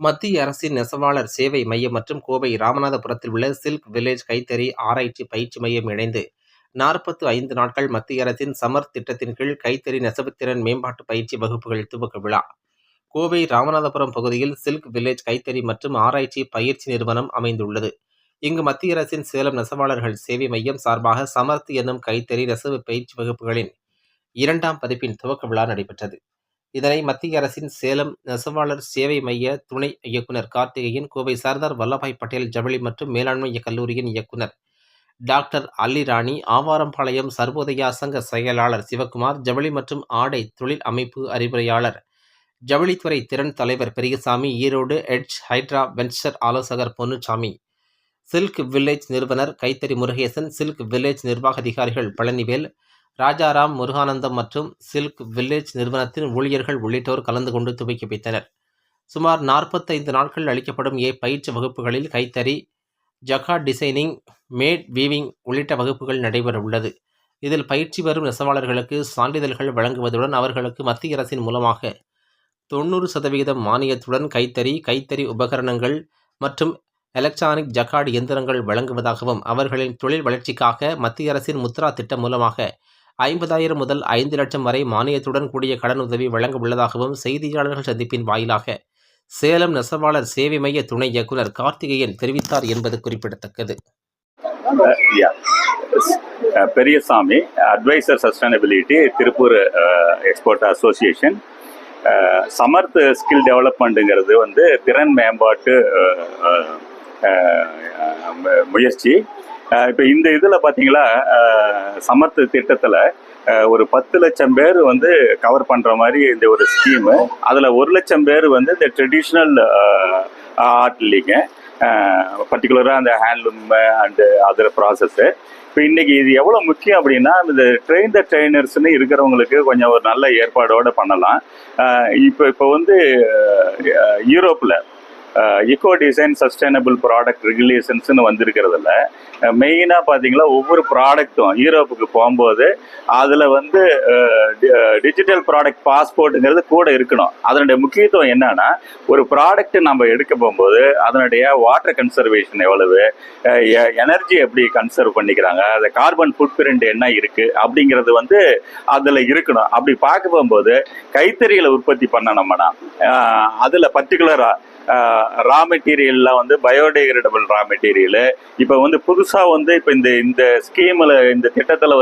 மத்திய அரசின் நெசவாளர் சேவை மையம் மற்றும் கோவை ராமநாதபுரத்தில் உள்ள சில்க் வில்லேஜ் கைத்தறி ஆராய்ச்சி பயிற்சி மையம் இணைந்து 45 நாட்கள் மத்திய அரசின் சமர் திட்டத்தின் கீழ் கைத்தறி நெசவுத்திறன் மேம்பாட்டு பயிற்சி வகுப்புகள் துவக்க விழா. கோவை ராமநாதபுரம் பகுதியில் சில்க் வில்லேஜ் கைத்தறி மற்றும் ஆராய்ச்சி பயிற்சி நிறுவனம் அமைந்துள்ளது. இங்கு மத்திய அரசின் சேலம் நெசவாளர்கள் சேவை மையம் சார்பாக சமர்த் என்னும் கைத்தறி நெசவு பயிற்சி வகுப்புகளின் 2ஆம் பதிப்பின் துவக்க விழா நடைபெற்றது. இதனை மத்திய அரசின் சேலம் நெசவாளர் சேவை மைய துணை இயக்குனர் கார்த்திகேயன், கோவை சர்தார் வல்லபாய் பட்டேல் ஜவுளி மற்றும் மேலாண்மை கல்லூரியின் இயக்குனர் டாக்டர் அல்லிராணி, ஆவாரம்பாளையம் சர்வோதயா சங்க செயலாளர் சிவக்குமார், ஜவுளி மற்றும் ஆடை தொழில் அமைப்பு அறிவுரையாளர், ஜவுளித்துறை திறன் தலைவர் Periyasamy, Erode edge hydra venture ஆலோசகர் பொன்னுச்சாமி, சில்க் வில்லேஜ் நிறுவனர் கைத்தறி முருகேசன், சில்க் வில்லேஜ் நிர்வாக அதிகாரிகள் பழனிவேல், ராஜாராம், முருகானந்தம் மற்றும் சில்க் வில்லேஜ் நிறுவனத்தின் ஊழியர்கள் உள்ளிட்டோர் கலந்து கொண்டு துவக்கி வைத்தனர். சுமார் 45 நாட்கள் அளிக்கப்படும் பயிற்சி வகுப்புகளில் கைத்தறி, ஜக்கார்ட் டிசைனிங், மேட் வீவிங் உள்ளிட்ட வகுப்புகள் நடைபெற உள்ளது. இதில் பயிற்சி பெறும் நெசவாளர்களுக்கு சான்றிதழ்கள் வழங்குவதுடன் அவர்களுக்கு மத்திய அரசின் மூலமாக 90% மானியத்துடன் கைத்தறி உபகரணங்கள் மற்றும் எலக்ட்ரானிக் ஜக்கார்டு இயந்திரங்கள் வழங்குவதாகவும், அவர்களின் தொழில் வளர்ச்சிக்காக மத்திய அரசின் முத்ரா திட்டம் மூலமாக 50,000 முதல் 5 லட்சம் வரை மானியத்துடன் கூடிய கடன் உதவி வழங்க உள்ளதாகவும் செய்தியாளர்கள் சந்திப்பின் வாயிலாக சேலம் நெசவாளர் சேவை மைய துணை இயக்குனர் கார்த்திகேயன் தெரிவித்தார் என்பது குறிப்பிடத்தக்கது. Periyasamy, advisor sustainability, Tiruppur export association. Samarth skill டெவலப்மெண்ட்டுங்கிறது திறன் மேம்பாட்டு முயற்சி. இப்போ இந்த இதில் பார்த்தீங்களா, சமர்த் திட்டத்தில் ஒரு 10 லட்சம் பேர் கவர் பண்ணுற மாதிரி இந்த ஒரு ஸ்கீமு. அதில் 1 லட்சம் பேர் இந்த ட்ரெடிஷ்னல் ஆர்ட்லிங்க, பர்டிகுலராக அந்த ஹேண்ட்லூம் அண்டு அதர் ப்ராசஸ்ஸு. இப்போ இன்றைக்கி இது எவ்வளோ முக்கியம் அப்படின்னா, இந்த ட்ரெயினர்ஸ்னு இருக்கிறவங்களுக்கு கொஞ்சம் ஒரு நல்ல ஏற்பாடோடு பண்ணலாம். இப்போ யூரோப்பில் இக்கோ டிசைன் சஸ்டைனபிள் ப்ராடக்ட் ரெகுலேஷன்ஸ்னு வந்திருக்கிறதுல மெயினாக பார்த்தீங்களா, ஒவ்வொரு ப்ராடக்ட்டும் யூரோப்புக்கு போகும்போது அதில் டிஜிட்டல் ப்ராடக்ட் பாஸ்போர்ட்டுங்கிறது கூட இருக்கணும். அதனுடைய முக்கியத்துவம் என்னன்னா, ஒரு ப்ராடக்ட் நம்ம எடுக்க போகும்போது அதனுடைய வாட்டர் கன்சர்வேஷன் எவ்வளவு, எனர்ஜி எப்படி கன்சர்வ் பண்ணிக்கிறாங்க, அந்த கார்பன் ஃபுட் பிரிண்ட் என்ன இருக்குது அப்படிங்கிறது அதில் இருக்கணும். அப்படி பார்க்க போகும்போது கைத்தறிகளை உற்பத்தி பண்ணணும்னா அதில் பர்டிகுலராக ரா மெட்டீரியல்லாம் பயோடிகிரேடபிள் ரா மெட்டீரியலு. இப்போ புதுசாக இப்போ இந்த ஸ்கீமில், இந்த திட்டத்தில்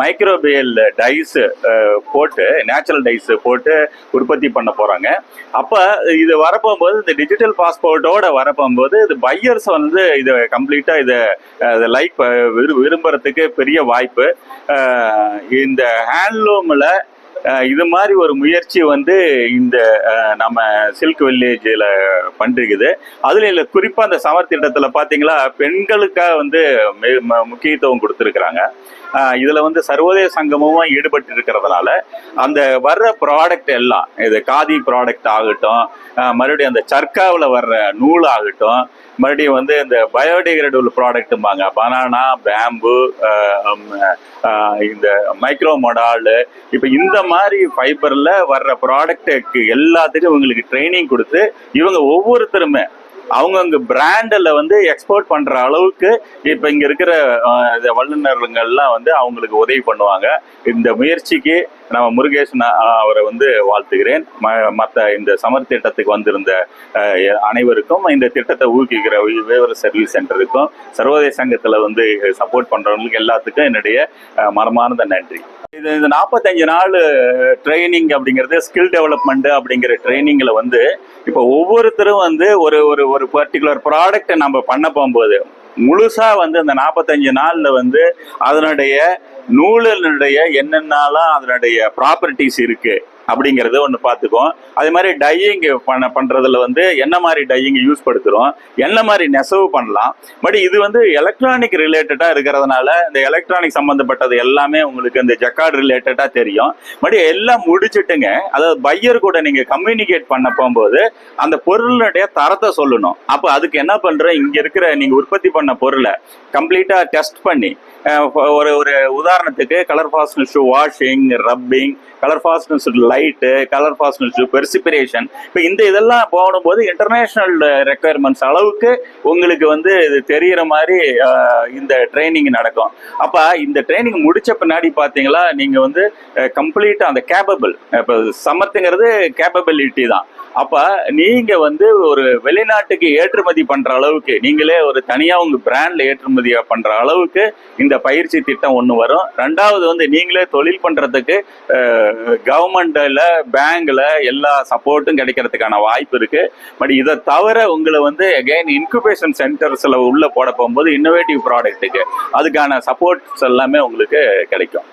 மைக்ரோபியல் டைஸ் போட்டு, நேச்சுரல் டைஸ் போட்டு உற்பத்தி பண்ண போகிறாங்க. அப்போ இது வரப்போகும்போது, இந்த டிஜிட்டல் பாஸ்போர்ட்டோட வரப்போகும்போது இது பையர்ஸ் இதை கம்ப்ளீட்டாக இதை லைக் விரும்புறதுக்கு பெரிய வாய்ப்பு. இந்த ஹேண்ட்லூமில் இது மாதிரி ஒரு முயற்சி இந்த நம்ம சில்க் வில்லேஜில் பண்ணிருக்குது. அதில் இல்லை, குறிப்பாக அந்த சமர் திட்டத்தில் பார்த்தீங்களா, பெண்களுக்காக முக்கியத்துவம் கொடுத்துருக்குறாங்க. இதில் சர்வோதய சங்கமும் ஈடுபட்டு இருக்கிறதுனால அந்த வர்ற ப்ராடக்ட் எல்லாம், இது காதி ப்ராடக்ட் ஆகட்டும், மறுபடியும் அந்த சர்க்காவில் வர்ற நூல் ஆகட்டும், மறுபடியும் இந்த பயோடிகிரேடபிள் ப்ராடக்ட்டும்பாங்க, பனானா, பேம்பு, இந்த மைக்ரோ மொடால், இப்போ இந்த மாதிரி ஃபைபரில் வர்ற ப்ராடக்ட்டுக்கு எல்லாத்துக்கும் இவங்களுக்கு ட்ரைனிங் கொடுத்து இவங்க ஒவ்வொருத்தருமே அவங்கவுங்க பிராண்டில் எக்ஸ்போர்ட் பண்ணுற அளவுக்கு இப்போ இங்கே இருக்கிற வல்லுநர்கள்லாம் அவங்களுக்கு உதவி பண்ணுவாங்க. இந்த முயற்சிக்கு நம்ம முருகேசன் அவரை வாழ்த்துகிறேன். மற்ற இந்த சமர் திட்டத்துக்கு வந்திருந்த அனைவருக்கும், இந்த திட்டத்தை ஊக்குவிக்கிற வேவர சர்வீஸ் சென்டருக்கும், சர்வோதய சங்கத்தில் சப்போர்ட் பண்ணுறவங்களுக்கு எல்லாத்துக்கும் என்னுடைய மனமார்ந்த நன்றி. இந்த 45 நாள் ட்ரைனிங் அப்படிங்கிறது, ஸ்கில் டெவலப்மெண்ட் அப்படிங்கிற ட்ரைனிங்கில் இப்போ ஒவ்வொருத்தரும் ஒரு பர்டிகுலர் ப்ராடக்டை நம்ம பண்ண போகும்போது முழுசாக அந்த 45 நாளில் அதனுடைய நூலினுடைய என்னென்னலாம் அதனுடைய ப்ராப்பர்ட்டிஸ் இருக்குது அப்படிங்கிறது ஒன்று பார்த்துக்குவோம். அதே மாதிரி டையிங் பண்ணுறதுல என்ன மாதிரி டையிங் யூஸ் படுத்துகிறோம், என்ன மாதிரி நெசவு பண்ணலாம். பட் இது எலக்ட்ரானிக் ரிலேட்டடாக இருக்கிறதுனால இந்த எலக்ட்ரானிக் சம்மந்தப்பட்டது எல்லாமே உங்களுக்கு இந்த ஜக்கார்டு ரிலேட்டடாக தெரியும். பட் எல்லாம் முடிச்சுட்டுங்க, அதாவது பையர் கூட நீங்கள் கம்யூனிகேட் பண்ண போகும்போது அந்த பொருளுடைய தரத்தை சொல்லணும். அப்போ அதுக்கு என்ன பண்ணுறோம், இங்கே இருக்கிற நீங்கள் உற்பத்தி பண்ண பொருளை கம்ப்ளீட்டாக டெஸ்ட் பண்ணி, ஒரு உதாரணத்துக்கு colour fastness washing, rubbing, colour fastness ஹைட்டு, கலர் ஃபாஸ்டன்ஸ், பெர்சிபிரேஷன், இப்போ இதெல்லாம் போடும்போது இன்டர்நேஷனல் ரெக்குயர்மெண்ட்ஸ் அளவுக்கு உங்களுக்கு வந்து இது தெரிகிற மாதிரி இந்த ட்ரைனிங் நடக்கும். அப்போ இந்த ட்ரைனிங் முடிச்ச பின்னாடி பார்த்தீங்களா நீங்கள் வந்து கம்ப்ளீட்டாக அந்த கேப்பபிள், இப்போ சமத்துங்கிறது கேப்பபிலிட்டி தான். அப்போ நீங்கள் வந்து ஒரு வெளிநாட்டுக்கு ஏற்றுமதி பண்ணுற அளவுக்கு, நீங்களே ஒரு தனியாக உங்கள் பிராண்டில் ஏற்றுமதி பண்ணுற அளவுக்கு இந்த பயிற்சி திட்டம் ஒன்று வரும். ரெண்டாவது வந்து நீங்களே தொழில் பண்ணுறதுக்கு கவர்மெண்ட்டில், பேங்கில் எல்லா சப்போர்ட்டும் கிடைக்கிறதுக்கான வாய்ப்பு இருக்குது. பட் இதை தவிர உங்களை வந்து அகெயின் இன்குபேஷன் சென்டர்ஸில் உள்ளே போட போகும்போது இன்னோவேட்டிவ் ப்ராடக்ட்டுக்கு அதுக்கான சப்போர்ட்ஸ் எல்லாமே உங்களுக்கு கிடைக்கும்.